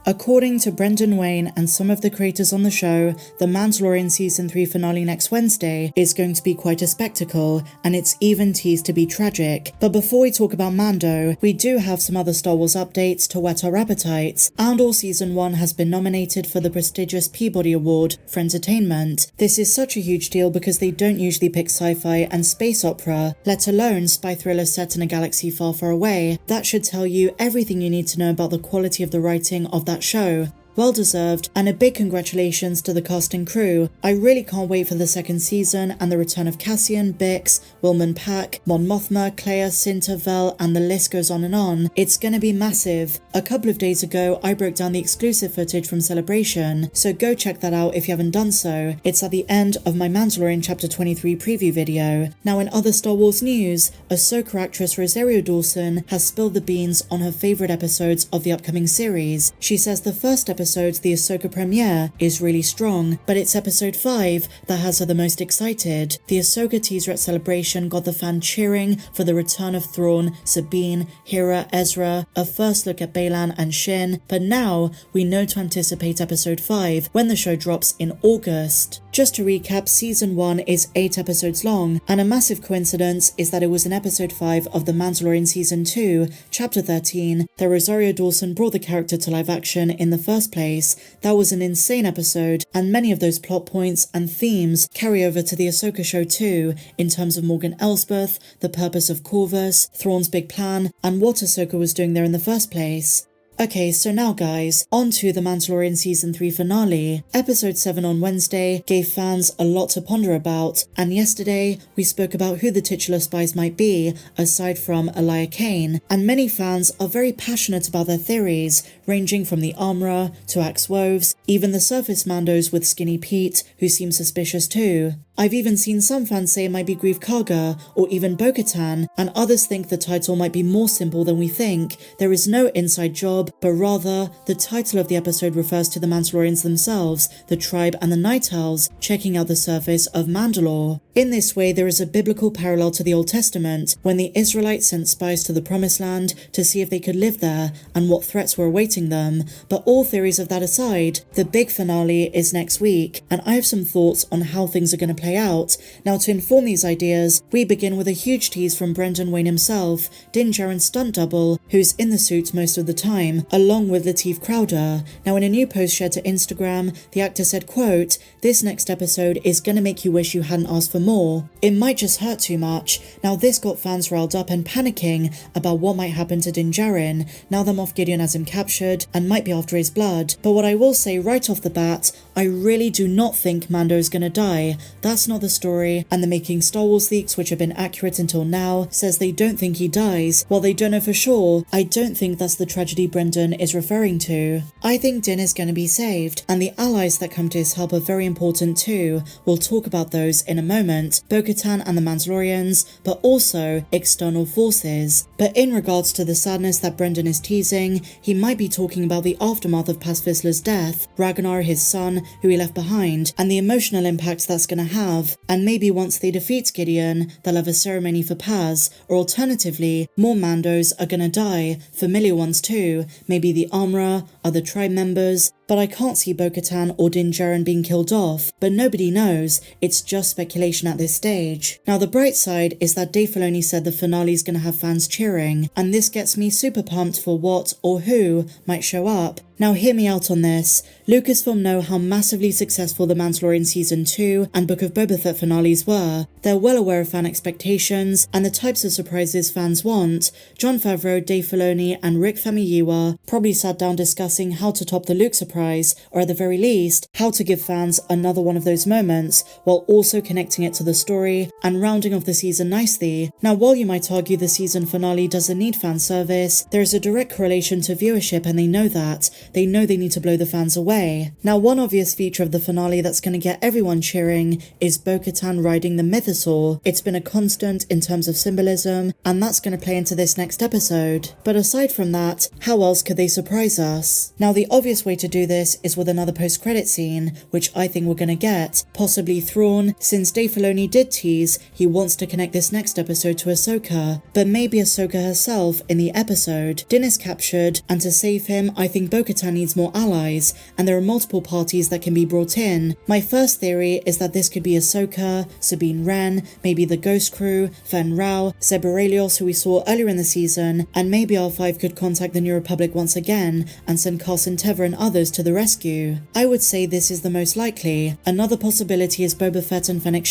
According to Brendan Wayne and some of the creators on the show, the Mandalorian Season 3 finale next Wednesday is going to be quite a spectacle, and it's even teased to be tragic. But before we talk about Mando, we do have some other Star Wars updates to whet our appetites. Andor Season 1 has been nominated for the prestigious Peabody Award for Entertainment. This is such a huge deal because they don't usually pick sci-fi and space opera, let alone spy thrillers set in a galaxy far, far away. That should tell you everything you need to know about the quality of the writing of that show. Well deserved, and a big congratulations to the cast and crew. I really can't wait for the second season and the return of Cassian, Bix, Wilman Pack, Mon Mothma, Clea, Cinta, Vel, and the list goes on and on. It's gonna be massive. A couple of days ago, I broke down the exclusive footage from Celebration, so go check that out if you haven't done so. It's at the end of my Mandalorian Chapter 23 preview video. Now in other Star Wars news, Ahsoka actress Rosario Dawson has spilled the beans on her favourite episodes of the upcoming series. She says the first episode, the Ahsoka premiere, is really strong, but it's episode 5 that has her the most excited. The Ahsoka teaser at Celebration got the fan cheering for the return of Thrawn, Sabine, Hera, Ezra, a first look at Baylan and Shin, but now we know to anticipate episode 5 when the show drops in August. Just to recap, season 1 is 8 episodes long, and a massive coincidence is that it was in episode 5 of The Mandalorian season 2, chapter 13, that Rosario Dawson brought the character to live action in the first place. That was an insane episode, and many of those plot points and themes carry over to the Ahsoka show too, in terms of Morgan Elsbeth, the purpose of Corvus, Thrawn's big plan, and what Ahsoka was doing there in the first place. Okay, so now guys, on to The Mandalorian Season 3 finale. Episode 7 on Wednesday gave fans a lot to ponder about, and yesterday we spoke about who the titular spies might be, aside from Elia Kane, and many fans are very passionate about their theories, ranging from the Armourer to Axe Woves, even the surface Mandos with Skinny Pete, who seem suspicious too. I've even seen some fans say it might be Grief Karga or even Bo-Katan, and others think the title might be more simple than we think. There is no inside job, but rather, the title of the episode refers to the Mandalorians themselves, the tribe and the Night Owls, checking out the surface of Mandalore. In this way, there is a biblical parallel to the Old Testament, when the Israelites sent spies to the Promised Land to see if they could live there and what threats were awaiting them. But all theories of that aside, the big finale is next week, and I have some thoughts on how things are going to play out. Now, to inform these ideas, we begin with a huge tease from Brendan Wayne himself, Din Djarin's stunt double, who's in the suit most of the time, along with Lateef Crowder. Now, in a new post shared to Instagram, the actor said, quote, "This next episode is gonna make you wish you hadn't asked for more. It might just hurt too much." Now, this got fans riled up and panicking about what might happen to Din Djarin, now that Moff Gideon has him captured and might be after his blood. But what I will say right off the bat, I really do not think Mando is gonna die. That's not the story, and the Making Star Wars leaks, which have been accurate until now, says they don't think he dies. While they don't know for sure, I don't think that's the tragedy Brendan is referring to. I think Din is going to be saved, and the allies that come to his help are very important too. We'll talk about those in a moment, Bo-Katan and the Mandalorians, but also external forces. But in regards to the sadness that Brendan is teasing, he might be talking about the aftermath of Paz Vizsla's death, Ragnar, his son, who he left behind, and the emotional impact that's going to have. And maybe once they defeat Gideon, they'll have a ceremony for Paz, or alternatively, more Mandos are going to die, familiar ones too, maybe the Armourer, other tribe members, but I can't see Bo-Katan or Din Djarin being killed off, but nobody knows, it's just speculation at this stage. Now the bright side is that Dave Filoni said the finale is going to have fans cheering, and this gets me super pumped for what or who might show up. Now hear me out on this. Lucasfilm know how massively successful The Mandalorian Season 2 and Book of Boba Fett finales were. They're well aware of fan expectations and the types of surprises fans want. Jon Favreau, Dave Filoni and Rick Famuyiwa probably sat down discussing how to top the Luke surprise, or at the very least, how to give fans another one of those moments, while also connecting it to the story and rounding off the season nicely. Now while you might argue the season finale doesn't need fan service, there is a direct correlation to viewership and they know that. They know they need to blow the fans away. Now one obvious feature of the finale that's going to get everyone cheering is Bo-Katan riding the Mythosaur. It's been a constant in terms of symbolism, and that's going to play into this next episode. But aside from that, how else could they surprise us? Now the obvious way to do do this is with another post-credit scene, which I think we're gonna get, possibly Thrawn, since Dave Filoni did tease he wants to connect this next episode to Ahsoka, but maybe Ahsoka herself in the episode. Din is captured, and to save him, I think Bo-Katan needs more allies, and there are multiple parties that can be brought in. My first theory is that this could be Ahsoka, Sabine Wren, maybe the Ghost Crew, Favreau, Zeb Orrelios, who we saw earlier in the season, and maybe R5 could contact the New Republic once again and send Carson Teva and others to the rescue. I would say this is the most likely. Another possibility is Boba Fett and Fennec.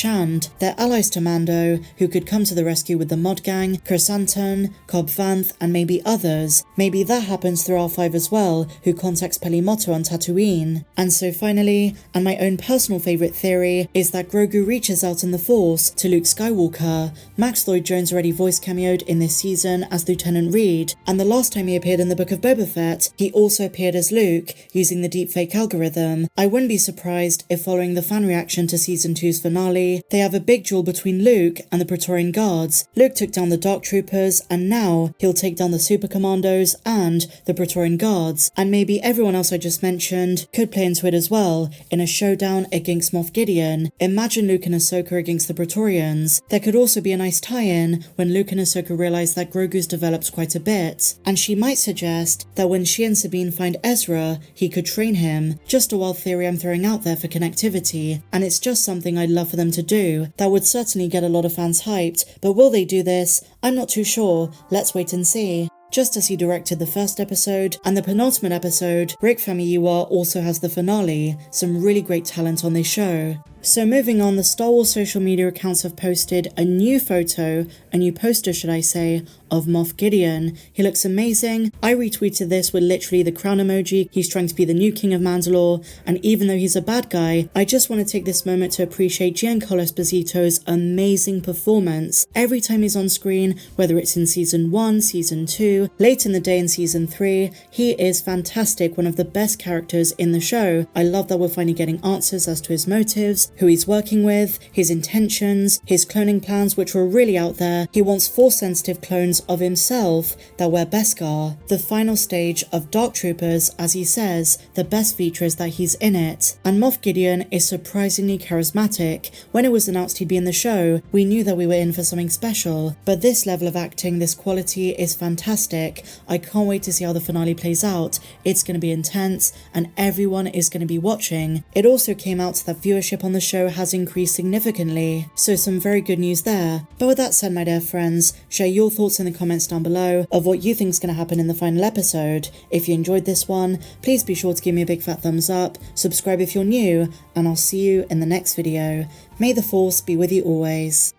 They're allies to Mando, who could come to the rescue with the Mod Gang, Chrysanthemum, Cobb Vanth, and maybe others. Maybe that happens through R5 as well, who contacts Pelimoto on Tatooine. And so finally, and my own personal favourite theory, is that Grogu reaches out in the Force to Luke Skywalker. Max Lloyd-Jones already voice cameoed in this season as Lieutenant Reed, and the last time he appeared in the Book of Boba Fett, he also appeared as Luke, using the deepfake algorithm. I wouldn't be surprised if following the fan reaction to Season 2's finale, they have a big duel between Luke and the Praetorian Guards. Luke took down the Dark Troopers, and now he'll take down the Super Commandos and the Praetorian Guards, and maybe everyone else I just mentioned could play into it as well, in a showdown against Moff Gideon. Imagine Luke and Ahsoka against the Praetorians. There could also be a nice tie-in when Luke and Ahsoka realise that Grogu's developed quite a bit, and she might suggest that when she and Sabine find Ezra, he could train him. Just a wild theory I'm throwing out there for connectivity, and it's just something I'd love for them to do. That would certainly get a lot of fans hyped, but will they do this? I'm not too sure. Let's wait and see. Just as he directed the first episode and the penultimate episode, Rick Famuyiwa also has the finale. Some really great talent on this show. So moving on, the Star Wars social media accounts have posted a new poster should I say, of Moff Gideon. He looks amazing. I retweeted this with literally the crown emoji. He's trying to be the new king of Mandalore, and even though he's a bad guy, I just want to take this moment to appreciate Giancarlo Esposito's amazing performance. Every time he's on screen, whether it's in Season 1, Season 2, late in the day in Season 3, he is fantastic, one of the best characters in the show. I love that we're finally getting answers as to his motives, who he's working with, his intentions, his cloning plans, which were really out there. He wants Force-sensitive clones of himself that wear Beskar. The final stage of Dark Troopers, as he says, the best feature is that he's in it. And Moff Gideon is surprisingly charismatic. When it was announced he'd be in the show, we knew that we were in for something special. But this level of acting, this quality is fantastic. I can't wait to see how the finale plays out. It's going to be intense, and everyone is going to be watching. It also came out that viewership on the show has increased significantly, so some very good news there. But with that said, my dear friends, share your thoughts in the comments down below of what you think is going to happen in the final episode. If you enjoyed this one, please be sure to give me a big fat thumbs up, subscribe if you're new, and I'll see you in the next video. May the Force be with you always.